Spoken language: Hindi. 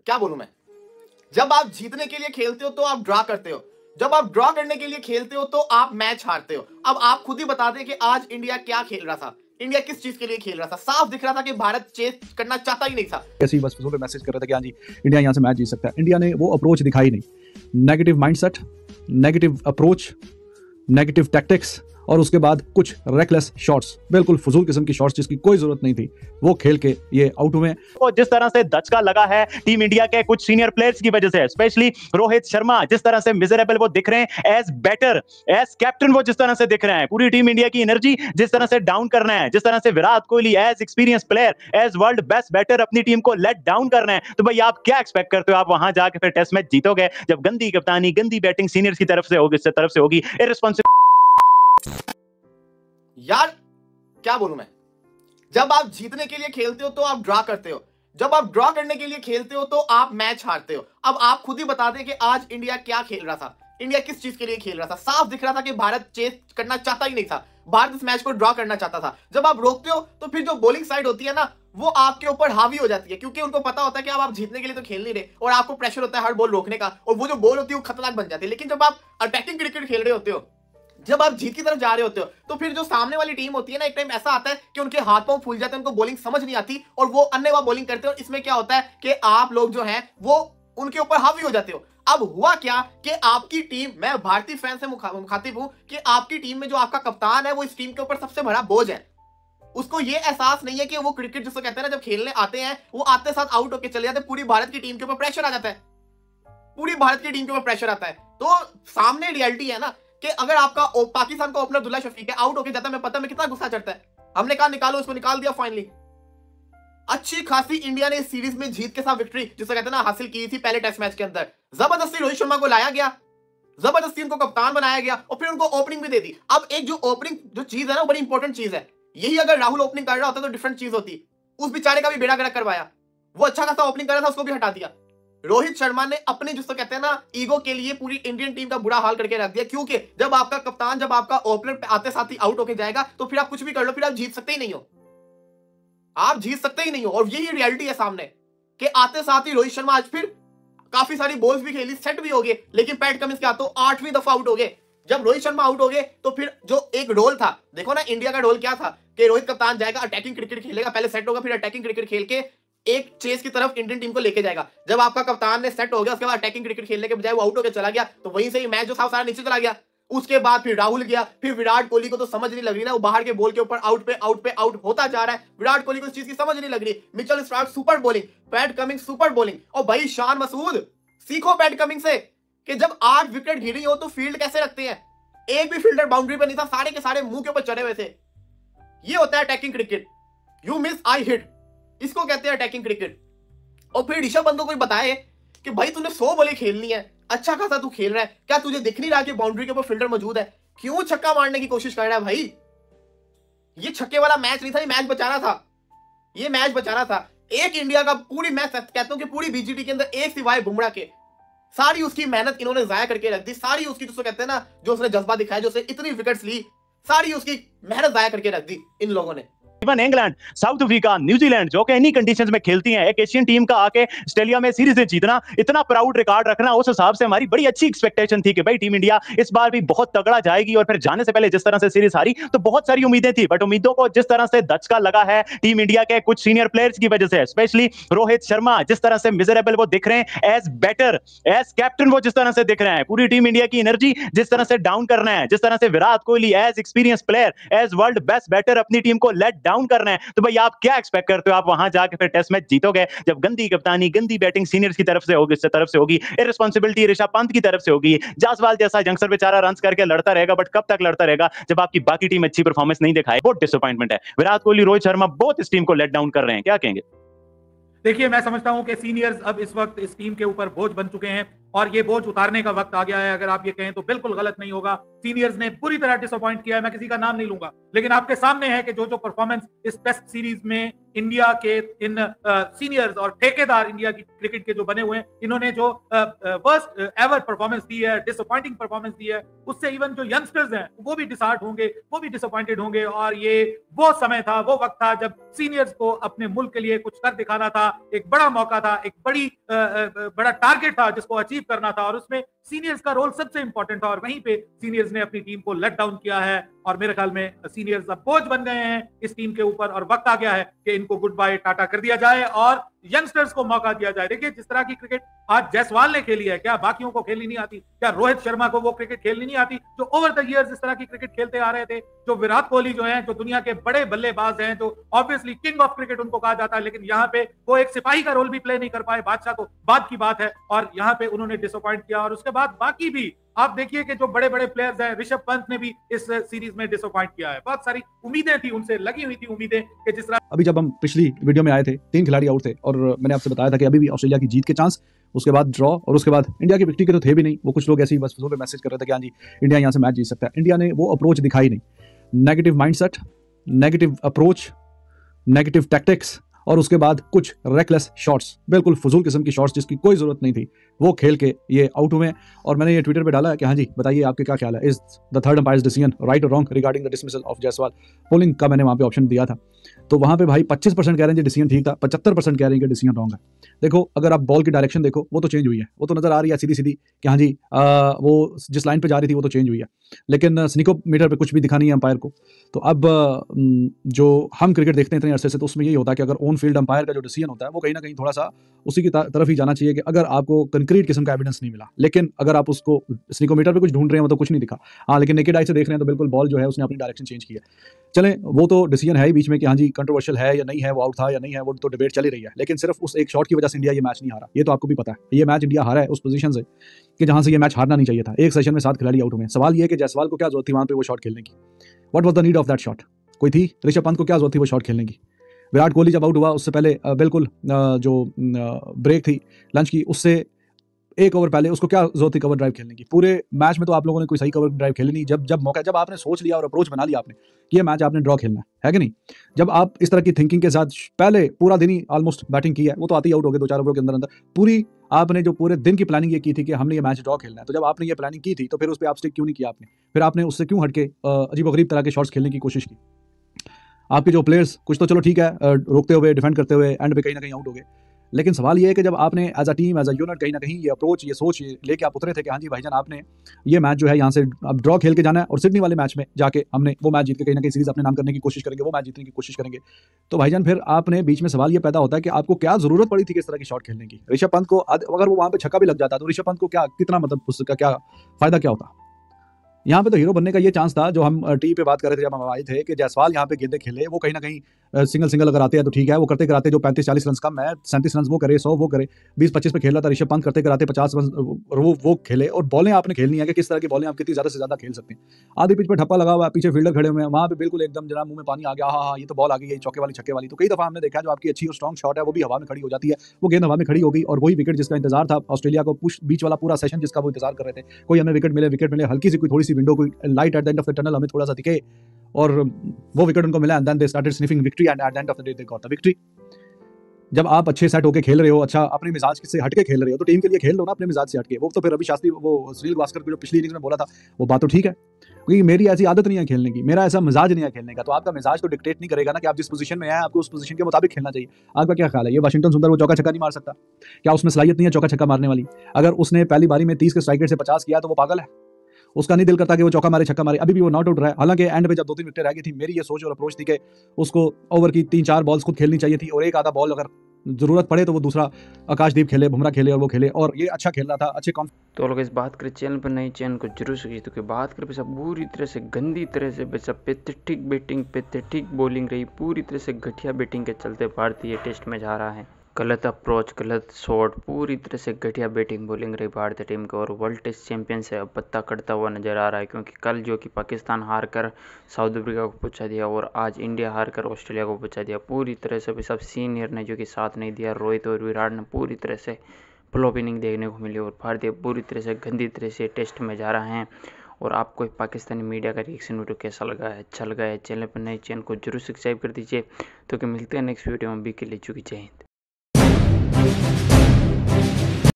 क्या बोलूं मैं। जब आप जीतने के लिए खेलते हो तो आप ड्रा करते हो, जब आप ड्रॉ करने के लिए खेलते हो तो आप मैच हारते हो। अब आप खुद ही बता दें कि आज इंडिया क्या खेल रहा था, इंडिया किस चीज के लिए खेल रहा था। साफ दिख रहा था कि भारत चेस करना चाहता ही नहीं था। ऐसे ही बस फिजूल पे मैसेज कर रहा था कि हाँ जी इंडिया यहाँ से मैच जीत सकता है। इंडिया ने वो अप्रोच दिखाई नहीं। Negative mindset, negative approach, negative tactics और उसके बाद कुछ रेकलेस शॉट्स, बिल्कुल फजूल किस्म की शॉट्स जिसकी कोई जरूरत नहीं थी, वो खेल के ये आउट हुए। तो जिस तरह से धचका लगा है टीम इंडिया के कुछ सीनियर प्लेयर्स की वजह से, स्पेशली रोहित शर्मा जिस तरह से मिजरेबल वो दिख रहे हैं एज बैटर, एज कैप्टन वो जिस तरह से दिख रहे हैं, पूरी टीम इंडिया की एनर्जी जिस तरह से डाउन करना है, जिस तरह से Virat Kohli as experience player, as world best batter अपनी टीम को लेट डाउन करना है, तो भाई आप क्या एक्सपेक्ट करते हो? आप वहां जाके फिर टेस्ट मैच जीतोगे जब गंदी कप्तानी, गंदी बैटिंग सीनियर्स की तरफ से होगी, इररिस्पांसिबल। यार क्या बोलूं मैं। जब आप जीतने के लिए खेलते हो तो आप ड्रा करते हो, जब आप ड्रॉ करने के लिए खेलते हो तो आप मैच हारते हो। अब आप खुद ही बता दें कि आज इंडिया क्या खेल रहा था, इंडिया किस चीज के लिए खेल रहा था। साफ दिख रहा था कि भारत चेस करना चाहता ही नहीं था, भारत इस मैच को ड्रॉ करना चाहता था। जब आप रोकते हो तो फिर जो बॉलिंग साइड होती है ना, वो आपके ऊपर हावी हो जाती है, क्योंकि उनको पता होता है कि अब आप जीतने के लिए तो खेल नहीं रहे और आपको प्रेशर होता है हर बॉल रोकने का, और वो जो बॉल होती है वो खतरनाक बन जाती है। लेकिन जब आप अटैकिंग क्रिकेट खेल रहे होते हो, जब आप जीत की तरफ जा रहे होते हो, तो फिर जो सामने वाली टीम होती है ना, एक टाइम ऐसा आता है कि उनके हाथ पांव फूल जाते हैं, उनको बॉलिंग समझ नहीं आती और वो अन्नेवा बॉलिंग करते हैं। और इसमें क्या होता है कि आप लोग जो हैं वो उनके ऊपर हावी हो जाते हो। अब हुआ क्या कि आपकी टीम, मैं भारतीय फैन से मुखातिब हूं कि आपकी टीम में जो आपका कप्तान है वो इस टीम के ऊपर सबसे बड़ा बोझ है। उसको ये एहसास नहीं है कि वो क्रिकेट जिसको कहते हैं ना, जब खेलने आते हैं वो आते साथ आउट होकर चले जाते हैं, पूरी भारत की टीम के ऊपर प्रेशर आ जाता है, पूरी भारत की टीम के ऊपर प्रेशर आता है। तो सामने रियलिटी है ना कि अगर आपका पाकिस्तान का ओपनर दुल्ला शफीक है आउट होके जाता है, मैं पता में कितना गुस्सा चढ़ता है। हमने कहा निकालो, उसको निकाल दिया फाइनली। अच्छी खासी इंडिया ने इस सीरीज में जीत के साथ विक्ट्री जिसे कहते हैं ना हासिल की थी पहले टेस्ट मैच के अंदर। जबरदस्ती रोहित शर्मा को लाया गया, जबरदस्ती उनको कप्तान बनाया गया और फिर उनको ओपनिंग भी दे दी। अब एक जो ओपनिंग जो चीज है ना, बड़ी इंपॉर्टेंट चीज है। यही अगर राहुल ओपनिंग कर रहा होता तो डिफरेंट चीज होती। उस बेचारे का भी बेड़ा गर्क करवाया, वो अच्छा खासा ओपनिंग कर रहा था, उसको भी हटा दिया। रोहित शर्मा ने अपने जिसको कहते हैं ना ईगो के लिए पूरी इंडियन टीम का बुरा हाल करके रख दिया, क्योंकि जब आपका कप्तान, जब आपका ओपनर आते साथ ही आउट होके जाएगा तो फिर आप कुछ भी कर लो, फिर आप जीत सकते ही नहीं हो, आप जीत सकते ही नहीं हो। और यही रियलिटी है सामने कि आते साथ ही रोहित शर्मा आज फिर काफी सारी बॉल्स भी खेली, सेट भी हो गए, लेकिन पैट कमिंस के हाथों 8वीं दफा आउट हो गए। जब रोहित शर्मा आउट हो गए तो फिर जो एक रोल था, देखो ना इंडिया का रोल क्या था कि रोहित कप्तान जाएगा, अटैकिंग क्रिकेट खेलेगा, पहले सेट होगा, फिर अटैकिंग क्रिकेट खेल के एक चेस की तरफ इंडियन टीम को लेके जाएगा। जब आपका कप्तान ने सेट हो गया, उसके बाद अटैकिंग क्रिकेट खेलने के बजाय वो आउट होकर चला गया, तो वहीं से ही मैच जो था सारा नीचे चला गया। उसके बाद फिर राहुल गया, फिर विराट कोहली को तो समझ नहीं लग रही ना, वो बाहर के बॉल के ऊपर आउट पे आउट होता जा रहा है। विराट कोहली को इस चीज की समझ नहीं लग रही। Mitchell Starc super bowling, PAT Cummins super bowling, और भाई शान मसूद सीखो पैट कमिंस से कि जब 8 विकेट गिरी हो तो फील्ड कैसे रखते हैं। एक भी फील्डर बाउंड्री पर नहीं था, सारे के सारे मुंह के ऊपर चढ़े हुए थे। ये होता है attacking cricket, you miss I hit, इसको कहते हैं अटैकिंग क्रिकेट। और फिर ऋषभ पंत को कोई बताए कि भाई तूने 100 बॉलें खेलनी है, अच्छा खासा तू खेल रहा है, क्या तुझे दिख नहीं रहा कि बाउंड्री के ऊपर फील्डर मौजूद है? क्यों छक्का मारने की कोशिश कर रहा है भाई? ये छक्के वाला मैच नहीं था, ये मैच बचाना था, ये मैच बचाना था। एक इंडिया का पूरी, मैं कहता हूं कि पूरी बीजीटी के अंदर एक सिवाय बुमराह के, सारी उसकी मेहनत इन्होंने जाया करके रख दी, सारी उसकी जो कहते हैं ना, जो उसने जज्बा दिखाया, जो उसने इतनी विकेट्स ली, सारी उसकी मेहनत जाया करके रख दी इन लोगों ने। Even England, south Africa, New Zealand जो कि इन्हीं कंडीशंस में खेलती हैं, एक एशियन टीम का आके ऑस्ट्रेलिया में सीरीज जीतना, इतना प्राउड रिकॉर्ड रखना, उस हिसाब से हमारी बड़ी अच्छी एक्सपेक्टेशन थी कि भाई टीम इंडिया इस बार भी बहुत तगड़ा जाएगी। और फिर जाने से पहले जिस तरह से सीरीज हारी तो बहुत सारी उम्मीदें थी, बट उम्मीदों को जिस तरह से धचका लगा है टीम इंडिया के कुछ सीनियर प्लेयर्स की वजह से, स्पेशली रोहित शर्मा जिस तरह से मिजरेबल वो दिख रहे हैं एज बैटर, एज कैप्टन वो जिस तरह से दिख रहे हैं, पूरी टीम इंडिया की एनर्जी जिस तरह से डाउन करना है, जिस तरह से Virat Kohli as experience player, as world best batter अपनी टीम को लेट डाउन करना है, तो भाई आप क्या एक्सपेक्ट करते हो? आप वहां जाके फिर टेस्ट मैच जीतोगे जब गंदी कप्तानी, गंदी बैटिंग सीनियर्स की तरफ से होगी, इररिस्पांसिबिलिटी ऋषभ पंत की तरफ से होगी, जायसवाल जैसा यंगस्टर बेचारा रन्स करके लड़ता रहेगा, बट कब तक लड़ता रहेगा जब आपकी बाकी टीम अच्छी परफॉर्मेंस नहीं दिखाए। बहुत डिसअपॉइंटमेंट है। विराट कोहली, रोहित शर्मा बहुत इस टीम को लेट डाउन कर रहे हैं, क्या कहेंगे? देखिए, मैं समझता हूं कि सीनियर्स अब इस वक्त इस टीम के ऊपर बोझ बन चुके हैं। और ये बोझ उतारने का वक्त आ गया है। अगर आप ये कहें तो बिल्कुल गलत नहीं होगा। सीनियर्स ने पूरी तरह डिसअपॉइंट किया है, मैं किसी का नाम नहीं लूंगा, लेकिन आपके सामने है कि जो जो परफॉर्मेंस इस टेस्ट सीरीज में इंडिया के इन सीनियर्स और ठेकेदार इंडिया की क्रिकेट के जो बने हुए हैं, इन्होंने जो वर्स्ट एवर परफॉर्मेंस दी है, डिसअपॉइंटिंग परफॉर्मेंस दी है, उससे इवन जो यंगस्टर्स हैं वो भी डिसहार्ट होंगे, वो भी डिसअपॉइंटेड होंगे। और ये वो समय था, वो वक्त था जब सीनियर्स को अपने मुल्क के लिए कुछ कर दिखाना था, एक बड़ा मौका था, एक बड़ा टारगेट था जिसको अचीव करना था, और उसमें सीनियर्स का रोल सबसे इंपॉर्टेंट था। और वहीं पे सीनियर्स ने अपनी टीम को लेट डाउन किया है, और मेरे ख्याल में सीनियर्स अब बोझ बन गए हैं इस टीम के ऊपर, और वक्त आ गया है कि इनको गुड बाय टाटा कर दिया जाए और यंगस्टर्स को मौका दिया जाए। देखिए, जिस तरह की क्रिकेट आज जायसवाल ने खेली है, क्या बाकियों को खेलनी नहीं आती? क्या रोहित शर्मा को वो क्रिकेट खेलनी नहीं आती जो ओवर द ईयर्स इस तरह की क्रिकेट खेलते आ रहे थे? जो विराट कोहली जो है, जो दुनिया के बड़े बल्लेबाज हैं, जो ऑब्वियसली किंग ऑफ क्रिकेट उनको कहा जाता है, लेकिन यहाँ पे वो एक सिपाही का रोल भी प्ले नहीं कर पाए। बादशाह तो बाद की बात है, और यहाँ पे उन्होंने डिसअपॉइंट किया। और उसके बाद बाकी भी आप देखिए कि जो बड़े बड़े प्लेयर्स हैं, ऋषभ पंत ने भी इस सीरीज में डिसअपॉइंट किया है। बहुत सारी उम्मीदें थी, उनसे लगी हुई थी उम्मीदें कि जिस तरह अभी जब हम पिछली वीडियो में आए थे 3 खिलाड़ी आउट थे और मैंने आपसे बताया था कि अभी भी ऑस्ट्रेलिया की जीत के चांस, उसके बाद ड्रॉ और उसके बाद इंडिया की विक्ट्री के तो थे भी नहीं। वो कुछ लोग ऐसे ही बस पे मैसेज कर रहे थे कि हाँ जी इंडिया यहाँ से मैच जीत सकता है। इंडिया ने वो अप्रोच दिखाई नहीं। Negative mindset, negative approach, negative tactics और उसके बाद कुछ रेकलेस शॉट्स, बिल्कुल फजूल किस्म की शॉट्स जिसकी कोई जरूरत नहीं थी, वो खेल के ये आउट हुए। और मैंने ये ट्विटर पे डाला है कि हाँ जी बताइए आपके क्या ख्याल है, is the third umpire's decision right or wrong regarding the dismissal of Jaiswal? Polling का मैंने वहाँ पे ऑप्शन दिया था, तो वहाँ पे भाई 25% कह रहे हैं डिसीजन ठीक था, 75% कह रहे हैं कि डिसीजन रॉन्ग है। देखो, अगर आप बॉल की डायरेक्शन देखो, वो तो चेंज हुई है, वो तो नजर आ रही है सीधी सीधी कि हाँ जी वो जिस लाइन पे जा रही थी वो तो चेंज हुई है, लेकिन स्निकोमीटर पे कुछ भी दिखा नहीं है अंपायर को। तो अब जो हम क्रिकेट देखते हैं इतने अरसे से, तो उसमें यही होता है कि अगर ऑन फील्ड अंपायर का जो डिसीजन होता है वो कहीं ना कहीं थोड़ा सा उसी की तरफ ही जाना चाहिए कि अगर आपको कंक्रीट किस्म का एविडेंस नहीं मिला, लेकिन अगर आप उसको स्निकोमीटर पे कुछ ढूंढ रहे हैं वो तो कुछ नहीं दिखा, हाँ लेकिन नेकेड आई से देख रहे हैं तो बिल्कुल बॉल जो है उसने अपनी डायरेक्शन चेंज की है। चलें, वो तो डिसीजन है ही बीच में कि हाँ जी कंट्रोवर्शियल है या नहीं है, वो आउट था या नहीं है, वो तो डिबेट चली रही है, लेकिन सिर्फ उस एक शॉट की वजह से इंडिया ये मैच नहीं हारा। ये तो आपको भी पता है, ये मैच इंडिया हारा है उस पोजीशन से कि जहां से ये मैच हारना नहीं चाहिए था। एक सेशन में 7 खिलाड़ी आउट हुए। सवाल ये है कि जायसवाल को क्या जरूरत थी वहां पे वो शॉट खेलने की? What was the need of that shot? कोई थी? ऋषभ पंत को क्या जरूरत थी वो शॉट खेलने की? विराट कोहली जब आउट हुआ उससे पहले बिल्कुल जो ब्रेक थी लंच की, उससे 1 ओवर पहले उसको क्या जरूरत थी कवर ड्राइव खेलने की? पूरे मैच में तो आप लोगों ने कोई सही कवर ड्राइव खेली नहीं। जब मौका, जब आपने सोच लिया और अप्रोच बना लिया आपने कि ये मैच आपने ड्रॉ खेलना है कि नहीं, जब आप इस तरह की थिंकिंग के साथ पहले पूरा दिन ही ऑलमोस्ट बैटिंग की है, वो तो आती ही आउट हो गए 2-4 ओवर के अंदर पूरी आपने जो पूरे दिन की प्लानिंग ये की थी कि हमने ये मैच ड्रॉ खेलना है, तो जब आपने ये प्लानिंग की थी तो फिर उस पर आप स्टिक क्यों नहीं किया आपने? फिर आपने उससे क्यों हटके अजीबोगरीब तरह के शॉट्स खेलने की कोशिश की? आपके जो प्लेयर्स कुछ तो चलो ठीक है रोकते हुए, डिफेंड करते हुए एंड पे कहीं ना कहीं आउट हो गए, लेकिन सवाल ये है कि जब आपने as a team, as a unit कहीं ना कहीं ये अप्रोच, ये सोच लेके आप उतरे थे कि हाँ जी भाईजान आपने ये मैच जो है यहाँ से अब ड्रॉ खेल के जाना है और सिडनी वाले मैच में जाके हमने वो मैच जीत के कहीं ना कहीं सीरीज अपने नाम करने की कोशिश करेंगे, वो मैच जीतने की कोशिश करेंगे, तो भाईजान फिर आपने बीच में सवाल ये पैदा होता है कि आपको क्या जरूरत पड़ी थी किस तरह की शॉट खेलने की? ऋषभ पंत को अगर वो वहाँ पे छक्का भी लग जाता तो ऋषभ पंत को क्या, कितना मतलब उसका क्या फायदा क्या होता? यहाँ पे तो हीरो बनने का ये चांस था, जो हम टीवी पे बात कर रहे थे जब हम आए थे कि जायसवाल यहाँ पे गेंदे खेले, वो कहीं ना कहीं सिंगल अगर आते हैं तो ठीक है, वो करते कराते जो 35-40 रन कम है, 37 रन वो करे, 100 वो करे, 20-25 पे खेल रहा था ऋषभ पंत, करते कराते 50 रन वो खेले। और बॉलें आपने खेलनी है कि किस तरह की बॉलें आप कितनी ज्यादा से ज्यादा खेल सकते हैं। आधी पिच पे ठप्पा लगा हुआ है, पीछे फील्डर खड़े हुए हैं, वहाँ पे बिल्कुल एकदम जरा मुंह में पानी आ गया, हाँ ये तो बॉल आ गई है चौके वाली छक्के वाली। तो कई दफा हमने देखा जो आपकी अच्छी और स्ट्रॉन्ग शॉट है वो भी हवा में खड़ी हो जाती है, वो गेंद हवा में खड़ी हो गई और वही विकेट जिसका इंतजार था ऑस्ट्रेलिया को, बीच वाला पूरा सेशन जिसका वो इंतजार कर रहे थे, कोई हमें विकेट मिले, हल्की सी कोई थोड़ी सी विंडो, कोई light at the end of the tunnel हमें थोड़ा सा दिखे, और वो विकेट उनको मिला, and then they started sniffing victory and at the end of the day they got the victory. जब आप अच्छे सेट होके खेल रहे हो, अच्छा अपने मिजाज से हटके खेल रहे हो, तो टीम के लिए खेल लो ना अपने मिजाज से हटके। वो तो फिर रवि शास्त्री, वो सुनील गावस्कर को जो पिछली इनिंग्स में बोला था, वो बात तो ठीक है, क्योंकि मेरी ऐसी आदत नहीं है खेलने की, मेरा ऐसा मिजाज नहीं है खेलने का। तो आपका मिजाज तो डिक्टेट नहीं करेगा ना कि आप जिस पोजीशन में हैं आपको उस पोजीशन के मुताबिक खेलना चाहिए। आपका क्या ख्याल है, ये वाशिंगटन सुंदर वो चौका छक्का नहीं मार सकता? क्या उसमें सलाहियत नहीं है चौका छक्का मारने वाली? अगर उसने पहली बारी में 30 के स्ट्राइक रेट से 50 किया तो वो पागल है, उसका नहीं दिल करता कि वो चौका मारे छक्का मारे। अभी भी वो नॉट आउट रहा है, हालांकि एंड पे जब 2-3 विकेटें रह गई थी, मेरी ये सोच और अप्रोच थी कि उसको ओवर की 3-4 बॉल्स खुद खेलनी चाहिए थी, और एक आधा बॉल अगर जरूरत पड़े तो वो दूसरा आकाशदीप खेले, बुमराह खेले, और वो खेले, और ये अच्छा खेल रहा था, अच्छे तो लोग इस बात करें चैनल पर नई, चैनल को जरूर सब्सक्राइब तो बात करें सब बुरी तरह से, गंदी तरह से, बस पैथेटिक बैटिंग, पैथेटिक बॉलिंग रही, पूरी तरह से घटिया बैटिंग के चलते भारतीय टेस्ट में जा रहा है। गलत अप्रोच, गलत शॉट, पूरी तरह से घटिया बैटिंग बॉलिंग रही भारतीय टीम को, और वर्ल्ड टेस्ट चैंपियन से अब पत्ता कटता हुआ नजर आ रहा है, क्योंकि कल जो कि पाकिस्तान हार कर साउथ अफ्रीका को पहुंचा दिया, और आज इंडिया हार कर ऑस्ट्रेलिया को पहुंचा दिया। पूरी तरह से भी सब सीनियर ने जो कि साथ नहीं दिया, रोहित और विराट ने पूरी तरह से फ्लॉप इनिंग देखने को मिली और भारतीय पूरी तरह से गंदी तरह से टेस्ट में जा रहे हैं। और आपको पाकिस्तानी मीडिया का रिएक्शन वीडियो कैसा लगा है, अच्छा लगा है, चैनल पर नए चैनल को जरूर सब्सक्राइब कर दीजिए। तो कि मिलते हैं नेक्स्ट वीडियो में, अभी के लिए जय हिंद।